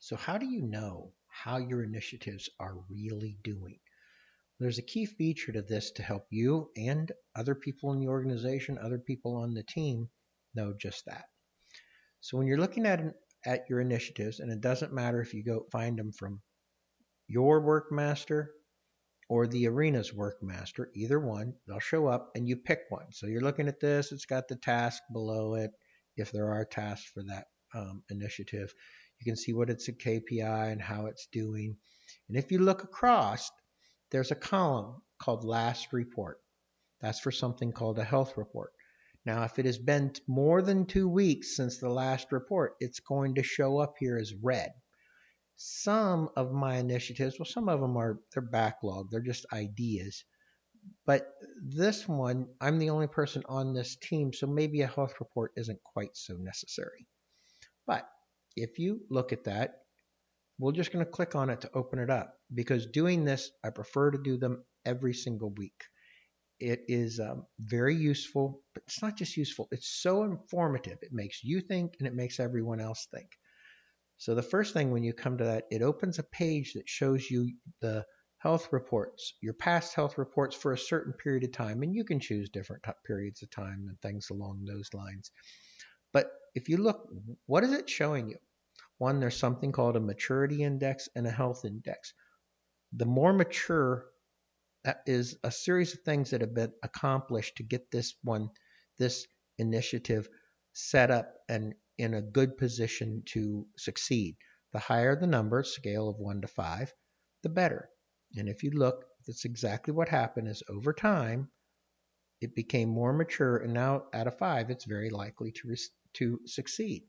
So how do you know how your initiatives are really doing? There's a key feature to this to help you and other people in the organization, other people on the team know just that. So when you're looking at your initiatives, and it doesn't matter if you go find them from your workmaster or the arena's workmaster, either one, they'll show up and you pick one. So you're looking at this, it's got the task below it, if there are tasks for that initiative. You can see what it's a KPI and how it's doing. And if you look across, there's a column called last report. That's for something called a health report. Now, if it has been more than 2 weeks since the last report, it's going to show up here as red. Some of my initiatives, well, some of them they're backlogged, they're just ideas. But this one, I'm the only person on this team, so maybe a health report isn't quite so necessary. But if you look at that, we're just going to click on it to open it up because doing this, I prefer to do them every single week. It is very useful, but it's not just useful, it's so informative. It makes you think and it makes everyone else think. So the first thing when you come to that, it opens a page that shows you the health reports, your past health reports for a certain period of time, and you can choose different periods of time and things along those lines. But if you look, what is it showing you? One, there's something called a maturity index and a health index. The more mature, that is a series of things that have been accomplished to get this initiative set up and in a good position to succeed. The higher the number, scale of 1 to 5, the better. And if you look, that's exactly what happened is over time, it became more mature, and now at a 5, it's very likely to succeed.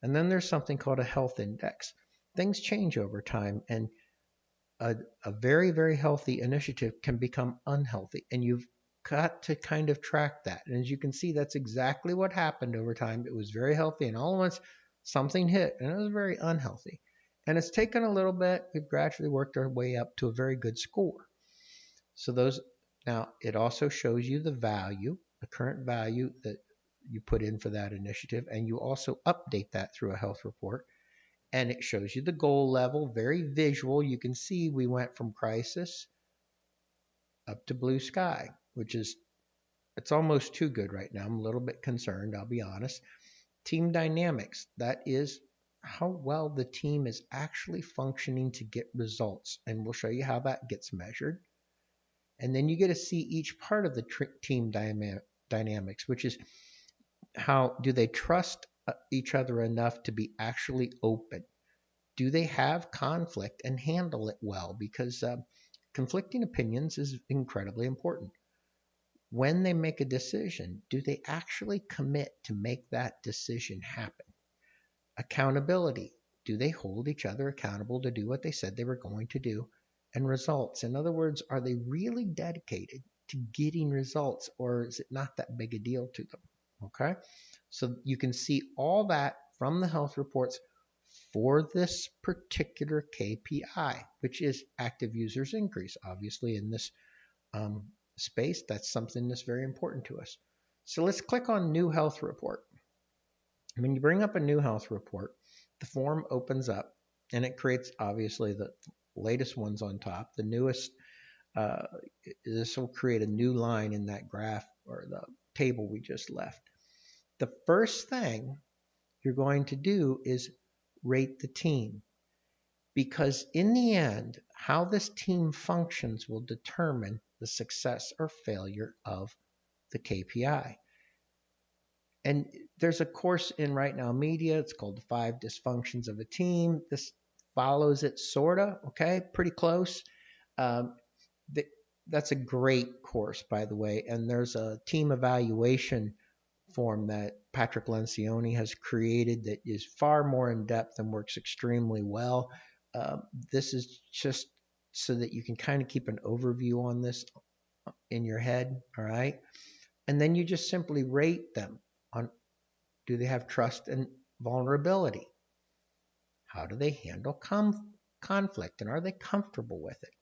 And then there's something called a health index. Things change over time, and a very, very healthy initiative can become unhealthy. And you've got to kind of track that. And as you can see, that's exactly what happened over time. It was very healthy, and all at once something hit, and it was very unhealthy. And it's taken a little bit. We've gradually worked our way up to a very good score. So those now it also shows you the value, the current value that you put in for that initiative, and you also update that through a health report. And it shows you the goal level, very visual. You can see we went from crisis up to blue sky, which is it's almost too good right now. I'm a little bit concerned, I'll be honest. Team dynamics, that is how well the team is actually functioning to get results. And we'll show you how that gets measured. And then you get to see each part of the team dynamics, which is how do they trust each other enough to be actually open? Do they have conflict and handle it well? Because conflicting opinions is incredibly important. When they make a decision, do they actually commit to make that decision happen? Accountability. Do they hold each other accountable to do what they said they were going to do? And results. In other words, are they really dedicated to getting results, or is it not that big a deal to them? Okay? So you can see all that from the health reports for this particular KPI, which is active users increase. Obviously, in this space, that's something that's very important to us. So let's click on New Health Report. When you bring up a new health report, the form opens up and it creates obviously the latest ones on top. The newest, uh, this will create a new line in that graph or the table we just left. The first thing you're going to do is rate the team, because in the end, how this team functions will determine the success or failure of the KPI. And there's a course in Right Now Media. It's called The 5 Dysfunctions of a Team. This follows it, sorta, okay, pretty close. Um, that's a great course, by the way. And there's a team evaluation form that Patrick Lencioni has created that is far more in depth and works extremely well. This is just so that you can kind of keep an overview on this in your head, all right? And then you just simply rate them on, do they have trust and vulnerability? How do they handle conflict, and are they comfortable with it?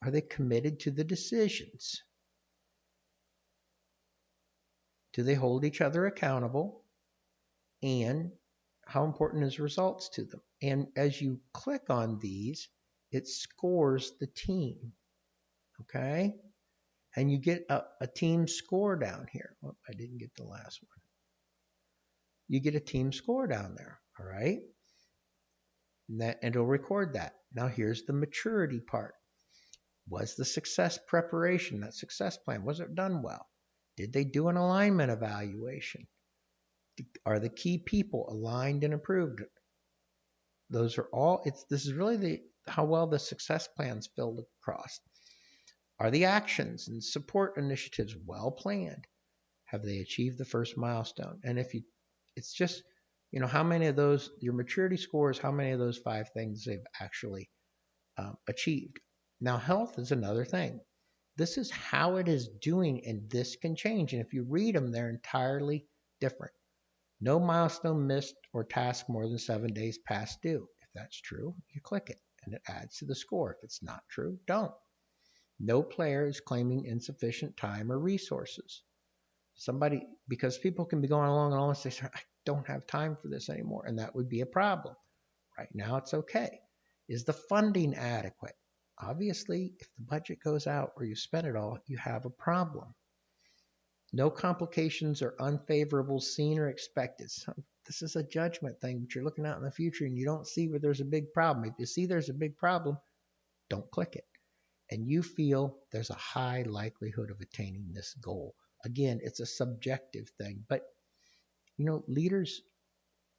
Are they committed to the decisions? Do they hold each other accountable? And how important is results to them? And as you click on these, it scores the team, okay? And you get a team score down here. Oh, I didn't get the last one. You get a team score down there, all right? And it'll record that. Now here's the maturity part. Was the success preparation, that success plan, was it done well? Did they do an alignment evaluation? Are the key people aligned and approved? Those are all, this is really how well the success plan's filled across. Are the actions and support initiatives well planned? Have they achieved the first milestone? And it's just, how many of those, your maturity scores, how many of those 5 things they've actually achieved. Now, health is another thing. This is how it is doing, and this can change. And if you read them, they're entirely different. No milestone missed or task more than 7 days past due. If that's true, you click it, and it adds to the score. If it's not true, don't. No player is claiming insufficient time or resources. Because people can be going along and all say, I don't have time for this anymore, and that would be a problem. Right now, it's okay. Is the funding adequate? Obviously, if the budget goes out or you spend it all, you have a problem. No complications or unfavorables seen or expected. So this is a judgment thing, but you're looking out in the future and you don't see where there's a big problem. If you see there's a big problem, don't click it. And you feel there's a high likelihood of attaining this goal. Again, it's a subjective thing, but leaders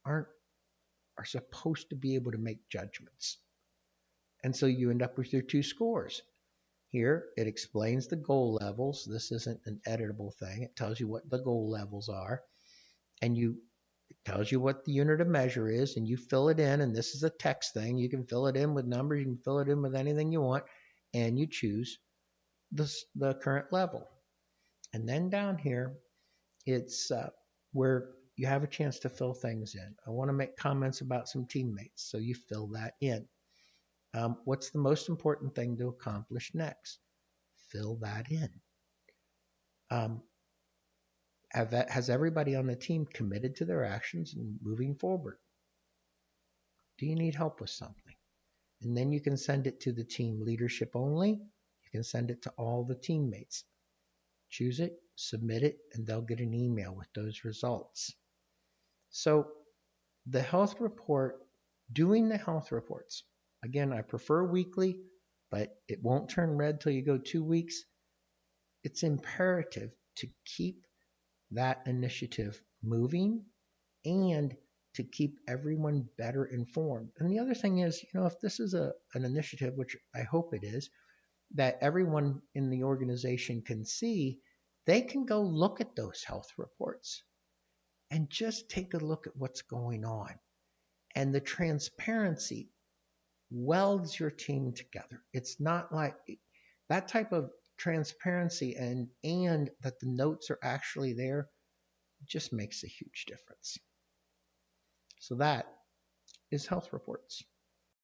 are supposed to be able to make judgments. And so you end up with your 2 scores. Here, it explains the goal levels. This isn't an editable thing. It tells you what the goal levels are. And it tells you what the unit of measure is, and you fill it in. And this is a text thing. You can fill it in with numbers. You can fill it in with anything you want. And you choose the current level. And then down here, it's where you have a chance to fill things in. I want to make comments about some teammates, so you fill that in. What's the most important thing to accomplish next? Fill that in. Has everybody on the team committed to their actions and moving forward? Do you need help with something? And then you can send it to the team leadership only. You can send it to all the teammates. Choose it, submit it, and they'll get an email with those results. So the health report, doing the health reports, again, I prefer weekly, but it won't turn red till you go 2 weeks. It's imperative to keep that initiative moving and to keep everyone better informed. And the other thing is, if this is an initiative, which I hope it is, that everyone in the organization can see, they can go look at those health reports and just take a look at what's going on. And the transparency welds your team together. It's not like that type of transparency and that the notes are actually there just makes a huge difference. So that is health reports.